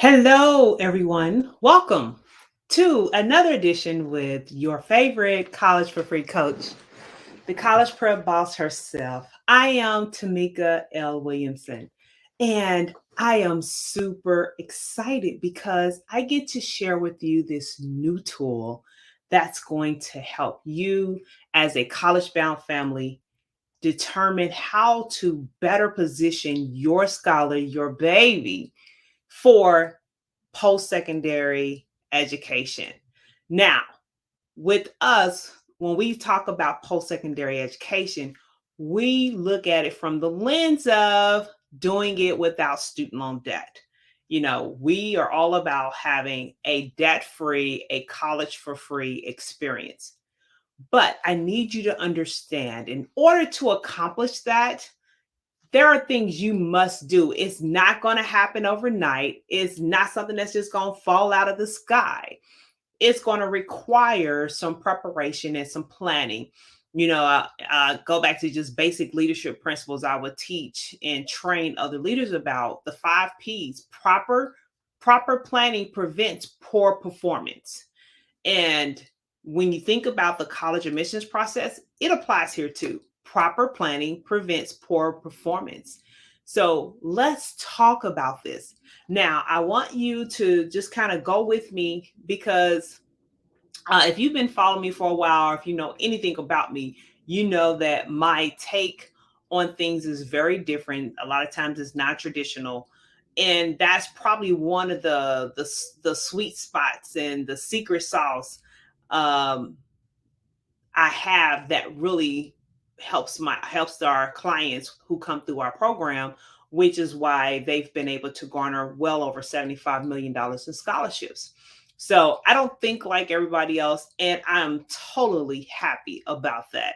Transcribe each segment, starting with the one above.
Hello, everyone. Welcome to another edition with your favorite College for Free coach, the college prep boss herself. I am Tameka L. Williamson, and I am super excited because I get to share with you this new tool that's going to help you as a college bound family determine how to better position your scholar, your baby, for post secondary education. Now, with us, when we talk about post secondary education, we look at it from the lens of doing it without student loan debt. We are all about having a debt free, a college for free experience. But I need you to understand in order to accomplish that, there are things you must do. It's not going to happen overnight. It's not something that's just going to fall out of the sky. It's going to require some preparation and some planning. Go back to just basic leadership principles I would teach and train other leaders about the 5 P's. Proper planning prevents poor performance. And when you think about the college admissions process, it applies here too. Proper planning prevents poor performance. So let's talk about this. Now, I want you to just kind of go with me because if you've been following me for a while, or if you know anything about me, you know that my take on things is very different. A lot of times it's not traditional. And that's probably one of the sweet spots and the secret sauce um, I have that really helps our clients who come through our program, which is why they've been able to garner well over $75 million in scholarships. So I don't think like everybody else, and I'm totally happy about that.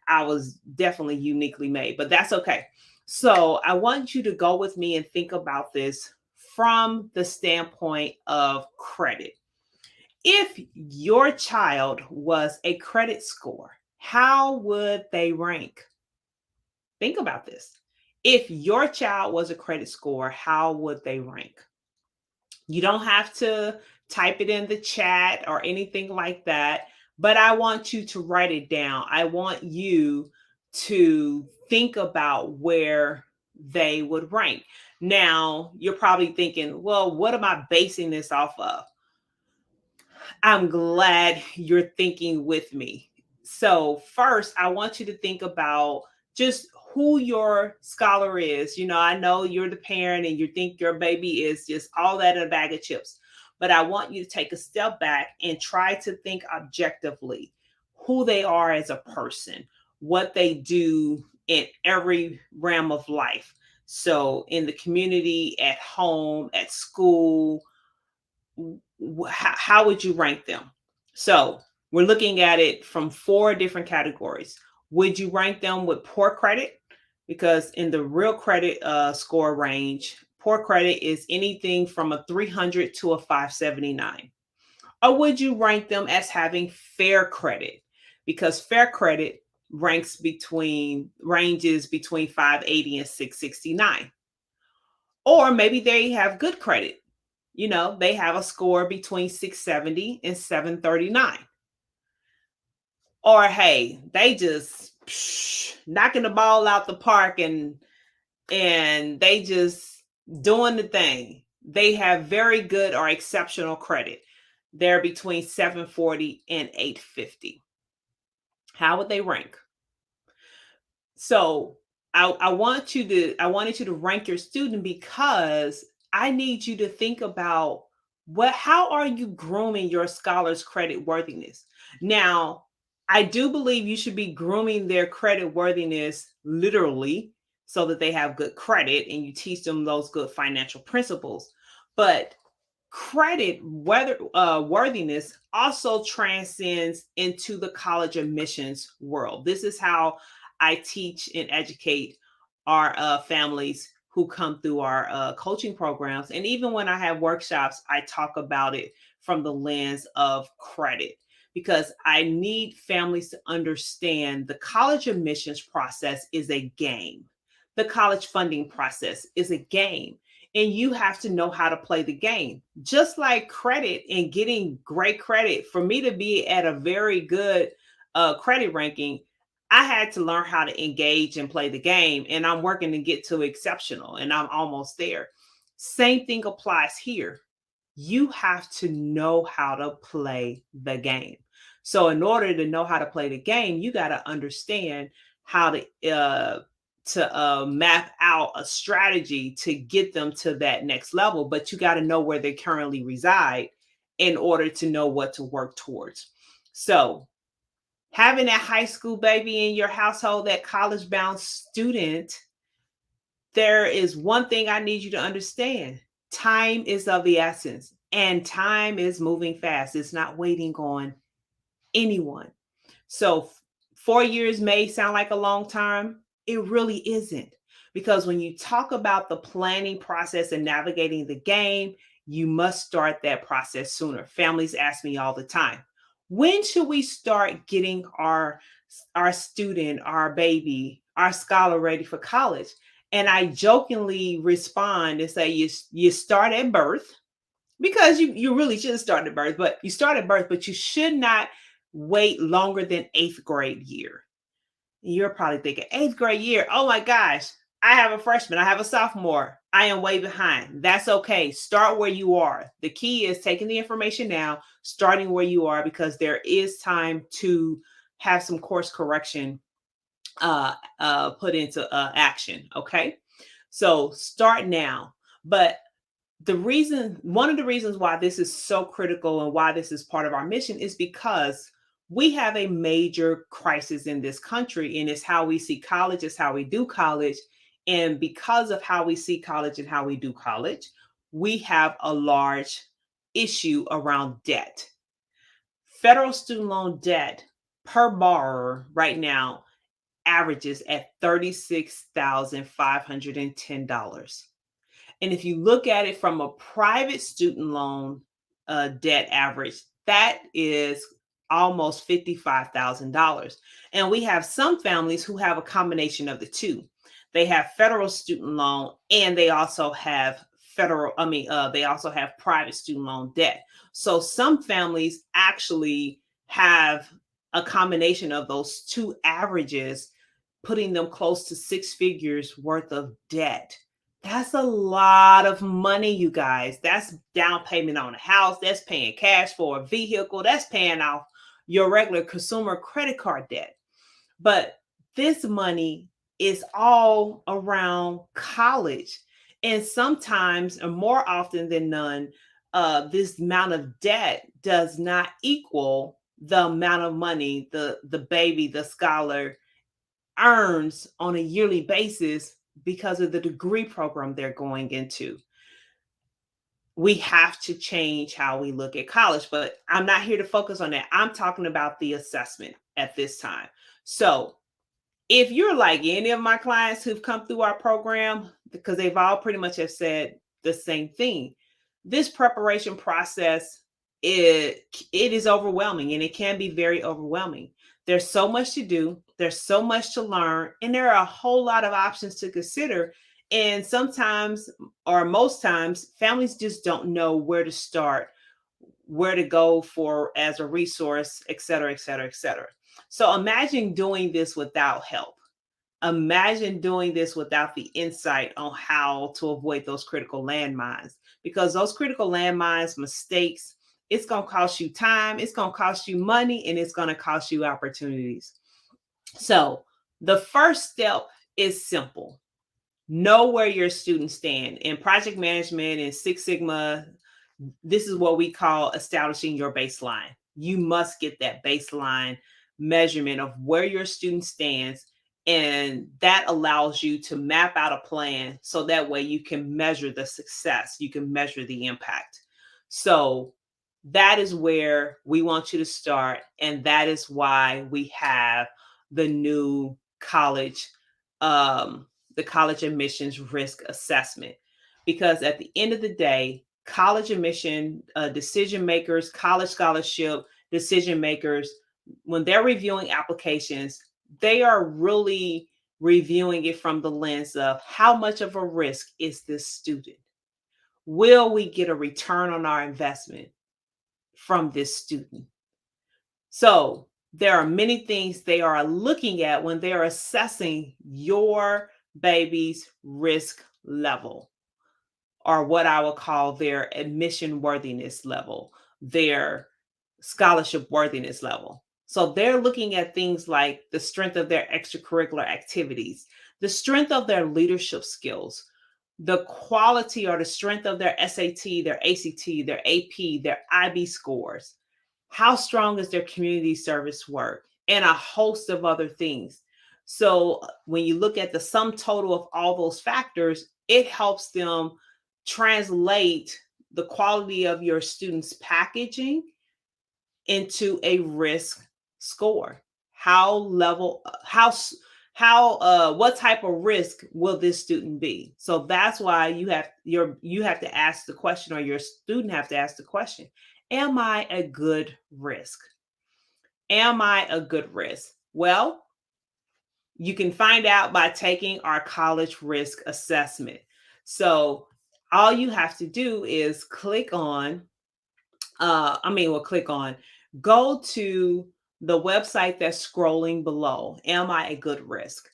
I was definitely uniquely made, but that's okay. So I want you to go with me and think about this from the standpoint of credit. If your child was a credit score, how would they rank? Think about this. If your child was a credit score, how would they rank? You don't have to type it in the chat or anything like that, but I want you to write it down. I want you to think about where they would rank. Now, you're probably thinking, well, what am I basing this off of? I'm glad you're thinking with me. So, first, I want you to think about just who your scholar is. I know you're the parent and you think your baby is just all that in a bag of chips, but I want you to take a step back and try to think objectively who they are as a person, what they do in every realm of life. So, in the community, at home, at school, how would you rank them? So we're looking at it from 4 different categories. Would you rank them with poor credit? Because in the real credit score range, poor credit is anything from a 300 to a 579. Or would you rank them as having fair credit? Because fair credit ranges between 580 and 669. Or maybe they have good credit. They have a score between 670 and 739. Or hey, they just knocking the ball out the park and they just doing the thing. They have very good or exceptional credit. They're between 740 and 850. How would they rank? So I wanted you to rank your student because I need you to think about how are you grooming your scholar's credit worthiness? Now, I do believe you should be grooming their credit worthiness literally so that they have good credit and you teach them those good financial principles. But credit worthiness also transcends into the college admissions world. This is how I teach and educate our families who come through our coaching programs. And even when I have workshops, I talk about it from the lens of credit because I need families to understand the college admissions process is a game. The college funding process is a game. and you have to know how to play the game. Just like credit and getting great credit, for me to be at a very good credit ranking, I had to learn how to engage and play the game, and I'm working to get to exceptional, and I'm almost there. Same thing applies here. You have to know how to play the game. So, in order to know how to play the game, you got to understand how to map out a strategy to get them to that next level. But you got to know where they currently reside in order to know what to work towards. So, having that high school baby in your household, that college bound student, there is one thing I need you to understand: time is of the essence, and time is moving fast. It's not waiting on anyone. So 4 years may sound like a long time. It really isn't. Because when you talk about the planning process and navigating the game, you must start that process sooner. Families ask me all the time, when should we start getting our student, our baby, our scholar ready for college? And I jokingly respond and say, you start at birth, because you really shouldn't start at birth, but you start at birth, but you should not wait longer than eighth grade year. You're probably thinking, eighth grade year, oh my gosh, I have a freshman, I have a sophomore, I am way behind. That's okay. Start where you are. The key is taking the information now, starting where you are, because there is time to have some course correction put into action. Okay. So start now. But one of the reasons why this is so critical and why this is part of our mission is because we have a major crisis in this country, and it's how we see college, it's how we do college. And because of how we see college and how we do college, we have a large issue around debt. Federal student loan debt per borrower right now averages at $36,510. And if you look at it from a private student loan debt average, that is almost $55,000. And we have some families who have a combination of the two. They have federal student loan, and they also have they also have private student loan debt. So some families actually have a combination of those two averages, putting them close to six figures worth of debt. That's a lot of money, you guys. That's down payment on a house. That's paying cash for a vehicle. That's paying off your regular consumer credit card debt. But this money is all around college. And sometimes, or more often than none, this amount of debt does not equal the amount of money the baby, the scholar, earns on a yearly basis because of the degree program they're going into. We have to change how we look at college, but I'm not here to focus on that. I'm talking about the assessment at this time. So, if you're like any of my clients who've come through our program, because they've all pretty much have said the same thing, this preparation process, it is overwhelming, and it can be very overwhelming. There's so much to do, there's so much to learn, and there are a whole lot of options to consider. And sometimes, or most times, families just don't know where to start, where to go for as a resource, et cetera, et cetera, et cetera. So imagine doing this without help. Imagine doing this without the insight on how to avoid those critical landmines, because those critical landmines, mistakes, it's going to cost you time, it's going to cost you money, and it's going to cost you opportunities. So the first step is simple: know where your students stand. In project management and Six Sigma, this is what we call establishing your baseline. You must get that baseline measurement of where your student stands, and that allows you to map out a plan, so that way you can measure the success, you can measure the impact. So that is where we want you to start, and that is why we have the new college the college admissions risk assessment. Because at the end of the day, college admission decision makers, college scholarship decision makers, when they're reviewing applications, they are really reviewing it from the lens of how much of a risk is this student? Will we get a return on our investment from this student? So there are many things they are looking at when they are assessing your baby's risk level, or what I would call their admission worthiness level, their scholarship worthiness level. So they're looking at things like the strength of their extracurricular activities, the strength of their leadership skills, the quality or the strength of their SAT, their ACT, their AP, their IB scores. How strong is their community service work, and a host of other things. So when you look at the sum total of all those factors, it helps them translate the quality of your students' packaging into a risk score. How level, what type of risk will this student be? So that's why you have to ask the question, or your student have to ask the question: am I a good risk? Am I a good risk? Well, you can find out by taking our college risk assessment. So all you have to do is click on, go to the website that's scrolling below. Am I a good risk?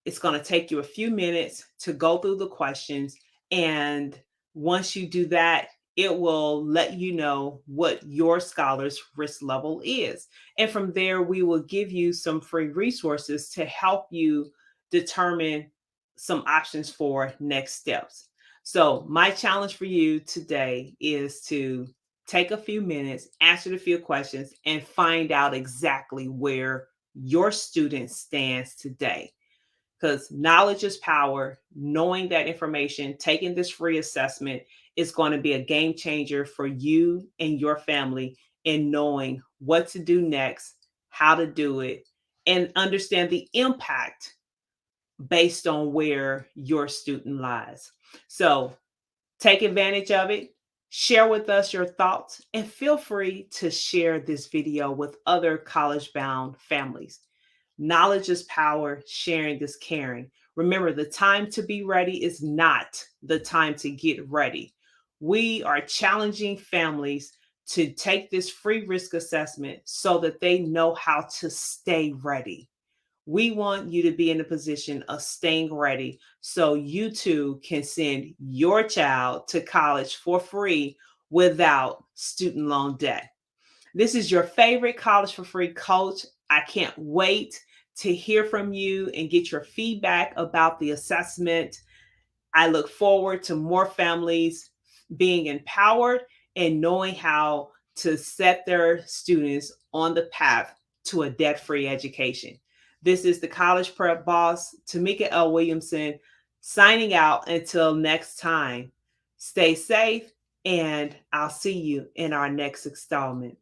It's going to take you a few minutes to go through the questions. And once you do that, it will let you know what your scholar's risk level is. And from there, we will give you some free resources to help you determine some options for next steps. So, my challenge for you today is to take a few minutes, answer the few questions, and find out exactly where your student stands today, because knowledge is power. Knowing that information, taking this free assessment is going to be a game changer for you and your family in knowing what to do next, how to do it, and understand the impact based on where your student lies. So take advantage of it. Share with us your thoughts, and feel free to share this video with other college bound families. Knowledge is power, sharing is caring. Remember, the time to be ready is not the time to get ready. We are challenging families to take this free risk assessment so that they know how to stay ready. We want you to be in a position of staying ready so you too can send your child to college for free without student loan debt. This is your favorite College for Free coach. I can't wait to hear from you and get your feedback about the assessment. I look forward to more families being empowered and knowing how to set their students on the path to a debt free education. This is the College Prep Boss, Tameka L. Williamson, signing out until next time. Stay safe, and I'll see you in our next installment.